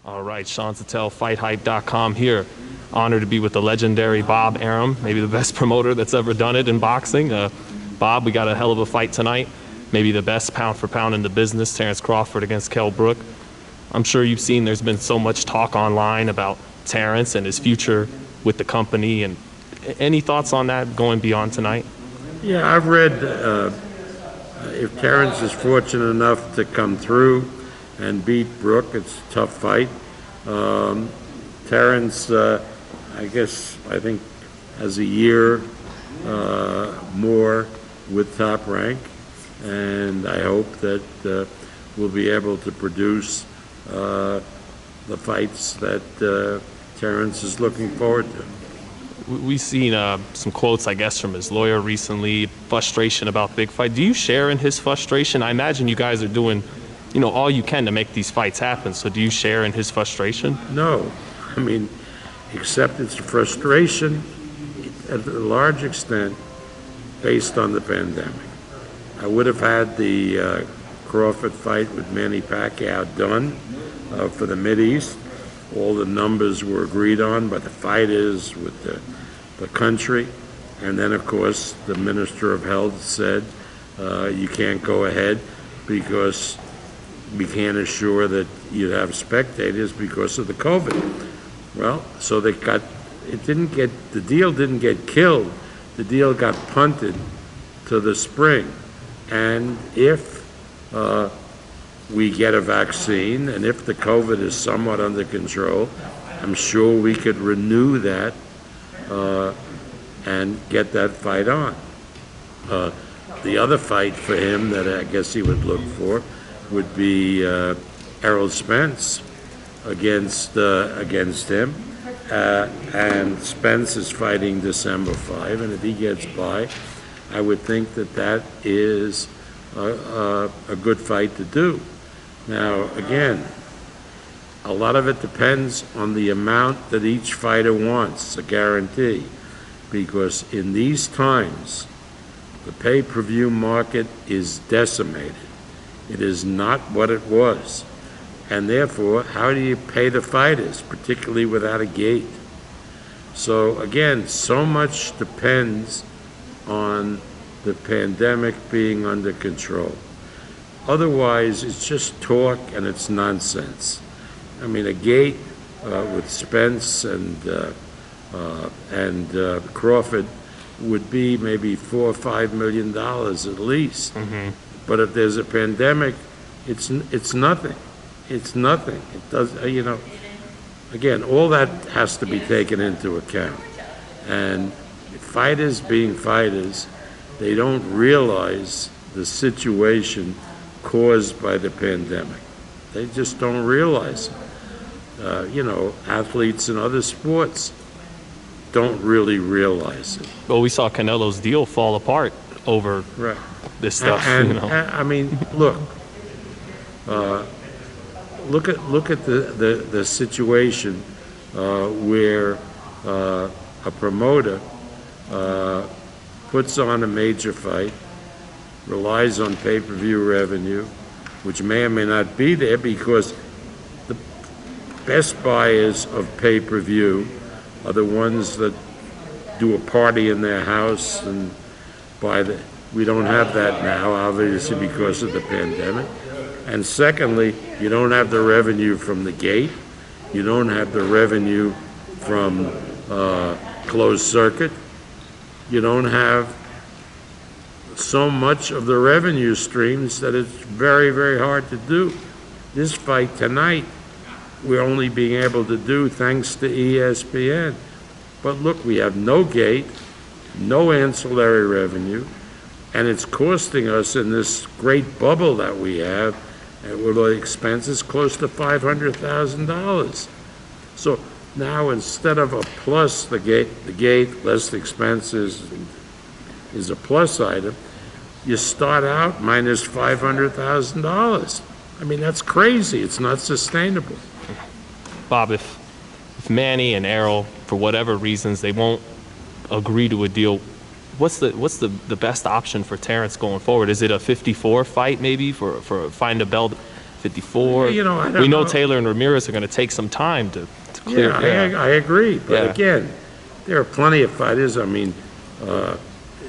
All right, Sean Sattel, FightHype.com here. Honored to be with the legendary Bob Arum, maybe the best promoter that's ever done it in boxing. Bob, we got a hell of a fight tonight. Maybe the best pound for pound in the business, Terence Crawford against Kell Brook. I'm sure you've seen there's been so much talk online about Terence and his future with the company. And any thoughts on that going beyond tonight? Yeah, I've read if Terence is fortunate enough to come through and beat Brook, it's a tough fight. Terence, I think, has a year more with Top Rank, and I hope that we'll be able to produce the fights that Terence is looking forward to. We've seen some quotes, I guess, from his lawyer recently, frustration about big fight. Do you share in his frustration? I imagine you guys are doing, all you can to make these fights happen. So do you share in his frustration? No. I mean, except it's a frustration at a large extent based on the pandemic. I would have had the Crawford fight with Manny Pacquiao done for the Mideast. All the numbers were agreed on by the fighters with the country. And then, of course, the Minister of Health said, you can't go ahead because we can't assure that you'd have spectators because of the COVID. Well, so the deal didn't get killed. The deal got punted to the spring. And if we get a vaccine, and if the COVID is somewhat under control, I'm sure we could renew that and get that fight on. The other fight for him that I guess he would look for would be Errol Spence against him. And Spence is fighting December 5, and if he gets by, I would think that is a good fight to do. Now, again, a lot of it depends on the amount that each fighter wants, a guarantee, because in these times, the pay-per-view market is decimated. It is not what it was. And therefore, how do you pay the fighters, particularly without a gate? So again, so much depends on the pandemic being under control. Otherwise, it's just talk and it's nonsense. I mean, a gate with Spence and Crawford would be maybe $4 or $5 million at least. Mm-hmm. But if there's a pandemic, it's nothing. It's nothing. It does, again, all that has to be taken into account. And fighters being fighters, they don't realize the situation caused by the pandemic. They just don't realize it. Athletes in other sports don't really realize it. Well, we saw Canelo's deal fall apart over this stuff. I mean, look at the situation where a promoter puts on a major fight, relies on pay-per-view revenue, which may or may not be there because the best buyers of pay-per-view are the ones that do a party in their house and buy the. We don't have that now, obviously, because of the pandemic. And secondly, you don't have the revenue from the gate. You don't have the revenue from closed circuit. You don't have so much of the revenue streams that it's very, very hard to do. This fight tonight, we're only being able to do thanks to ESPN. But look, we have no gate, no ancillary revenue, and it's costing us in this great bubble that we have, with all the expenses, close to $500,000. So now instead of a plus, the gate less expenses is a plus item, you start out minus $500,000. I mean, that's crazy. It's not sustainable. Bob, if Manny and Errol, for whatever reasons, they won't agree to a deal, what's the best option for Terence going forward? Is it a 54 fight maybe for find a belt 154. You know, I don't we know know. Taylor and Ramirez are going to take some time to clear. Yeah, I agree. But Yeah. again, there are plenty of fighters. I mean,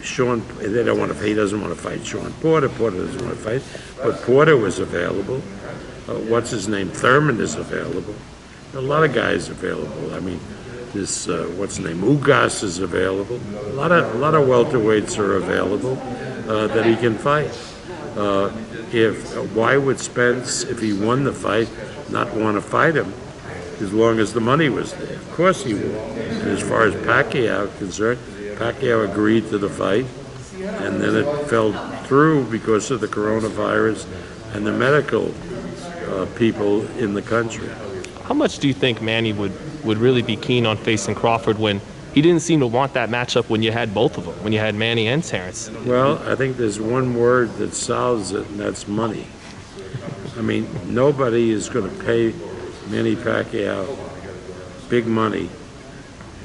Sean, they don't want to. He doesn't want to fight Sean Porter. Porter doesn't want to fight. But Porter was available. What's his name? Thurman is available. A lot of guys available. I mean, this what's his name? Ugas is available. A lot of welterweights are available that he can fight. Why would Spence, if he won the fight, not want to fight him as long as the money was there? Of course he would. And as far as Pacquiao is concerned, Pacquiao agreed to the fight, and then it fell through because of the coronavirus and the medical people in the country. How much do you think Manny would really be keen on facing Crawford when he didn't seem to want that matchup when you had both of them, when you had Manny and Terence? Well, I think there's one word that solves it, and that's money. I mean, nobody is going to pay Manny Pacquiao big money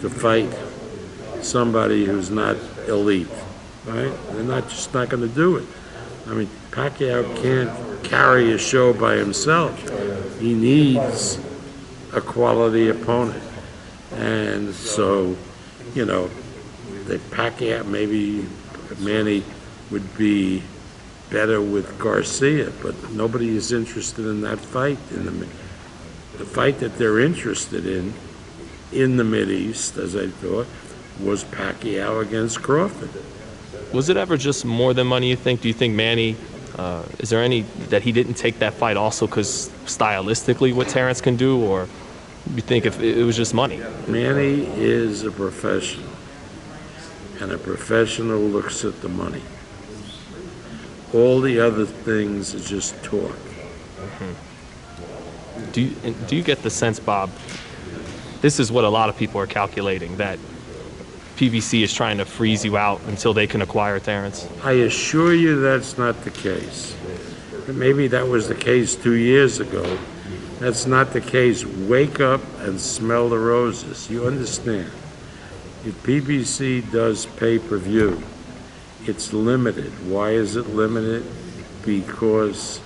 to fight somebody who's not elite, right? They're just not going to do it. I mean, Pacquiao can't carry a show by himself. He needs a quality opponent. And so, you know, that Pacquiao, maybe Manny would be better with Garcia, but nobody is interested in that fight. The fight that they're interested in the Mideast, as I thought, was Pacquiao against Crawford. Was it ever just more than money, you think? Do you think Manny, is there any that he didn't take that fight also because stylistically what Terence can do, or you think if it was just money? Manny is a professional, and a professional looks at the money. All the other things is just talk. Mm-hmm. Do you get the sense, Bob, this is what a lot of people are calculating, that PBC is trying to freeze you out until they can acquire Terence? I assure you that's not the case. Maybe that was the case 2 years ago. That's not the case. Wake up and smell the roses. You understand? If PBC does pay-per-view, it's limited. Why is it limited? Because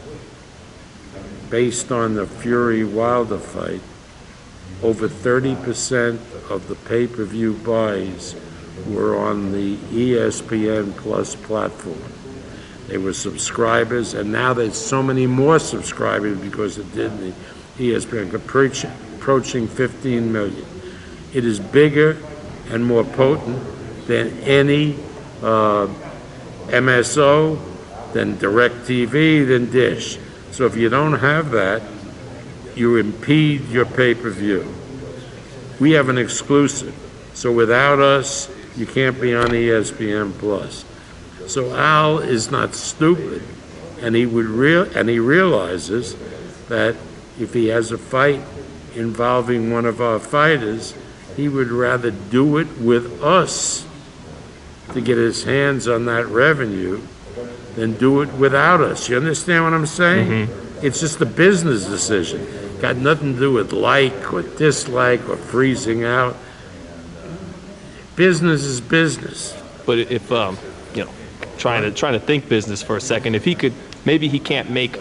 based on the Fury-Wilder fight, over 30% of the pay-per-view buys were on the ESPN Plus platform. They were subscribers, and now there's so many more subscribers because it did the ESPN, approaching 15 million. It is bigger and more potent than any MSO, than DirecTV, than Dish. So if you don't have that, you impede your pay-per-view. We have an exclusive, so without us, you can't be on ESPN Plus. So Al is not stupid, and he realizes that if he has a fight involving one of our fighters, he would rather do it with us to get his hands on that revenue than do it without us. You understand what I'm saying? Mm-hmm. It's just a business decision. Got nothing to do with like or dislike or freezing out. Business is business. But if you know, trying to think business for a second, if he could, maybe he can't make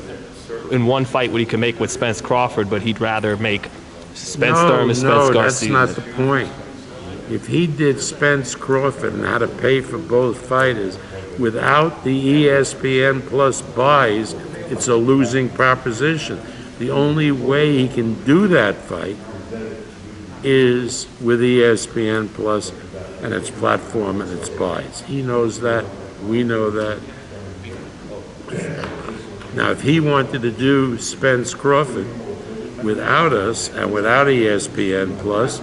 in one fight what he can make with Spence Crawford, but he'd rather make Spence Thurman, Spence Garcia. No, that's not the point. If he did Spence Crawford and had to pay for both fighters without the ESPN Plus buys, it's a losing proposition. The only way he can do that fight is with ESPN Plus and its platform and its buys. He knows that. We know that. Now, if he wanted to do Spence Crawford without us and without ESPN Plus,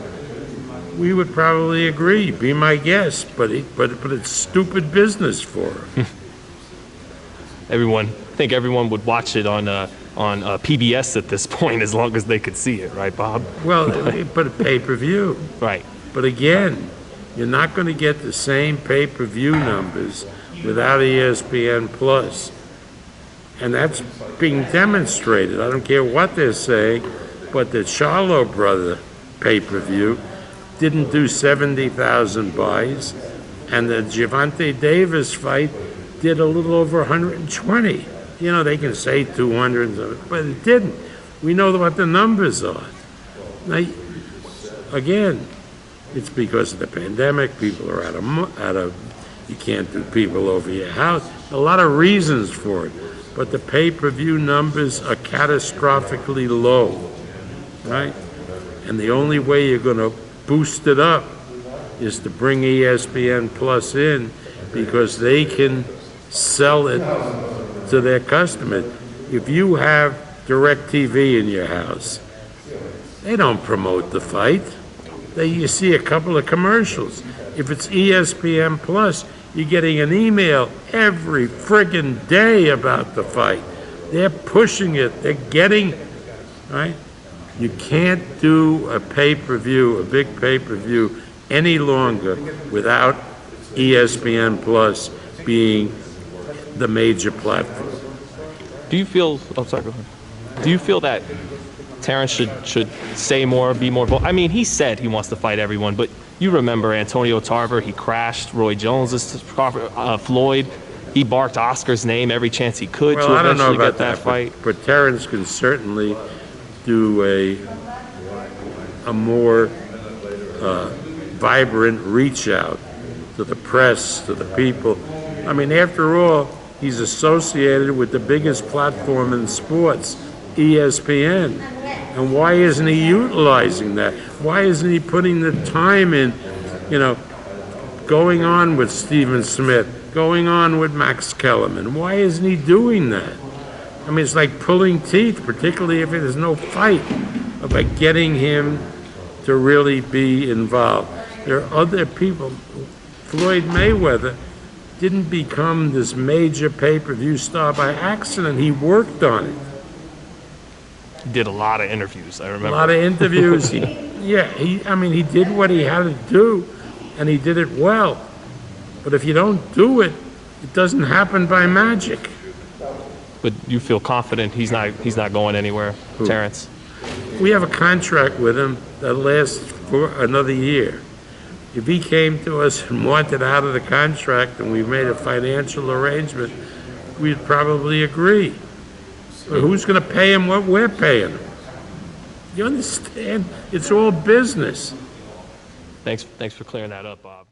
we would probably agree. Be my guest, but it's stupid business for him. I think everyone would watch it on PBS at this point, as long as they could see it, right, Bob? Well, but pay-per-view. Right. But again, you're not going to get the same pay-per-view numbers without ESPN Plus. And that's being demonstrated. I don't care what they're saying, but the Charlo brother pay-per-view didn't do 70,000 buys, and the Gervonta Davis fight did a little over 120. They can say 200, but it didn't. We know what the numbers are. Now, again, it's because of the pandemic. People are out of. You can't do people over your house. A lot of reasons for it, but the pay-per-view numbers are catastrophically low, right? And the only way you're going to boost it up is to bring ESPN Plus in, because they can sell it to their customers. If you have DirecTV in your house, they don't promote the fight. You see a couple of commercials. If it's ESPN Plus, you're getting an email every friggin' day about the fight. They're pushing it. They're getting, right? You can't do a pay-per-view, a big pay-per-view, any longer without ESPN Plus being the major platform. Do you feel? Oh, sorry. Go ahead. Do you feel that Terence should say more, be more vocal? I mean, he said he wants to fight everyone, but you remember Antonio Tarver, he crashed Roy Jones' Floyd. He barked Oscar's name every chance he could to eventually get that fight. But Terence can certainly do a more vibrant reach out to the press, to the people. I mean, after all, he's associated with the biggest platform in sports, ESPN. And why isn't he utilizing that? Why isn't he putting the time in, going on with Stephen Smith, going on with Max Kellerman? Why isn't he doing that? I mean, it's like pulling teeth, particularly if there's no fight, about getting him to really be involved. There are other people. Floyd Mayweather didn't become this major pay-per-view star by accident. He worked on it. He did a lot of interviews, I remember. A lot of interviews. He did what he had to do, and he did it well. But if you don't do it, it doesn't happen by magic. But you feel confident he's not going anywhere, Who? Terence? We have a contract with him that lasts for another year. If he came to us and wanted out of the contract and we made a financial arrangement, we'd probably agree. But who's going to pay him what we're paying him? You understand? It's all business. Thanks for clearing that up, Bob.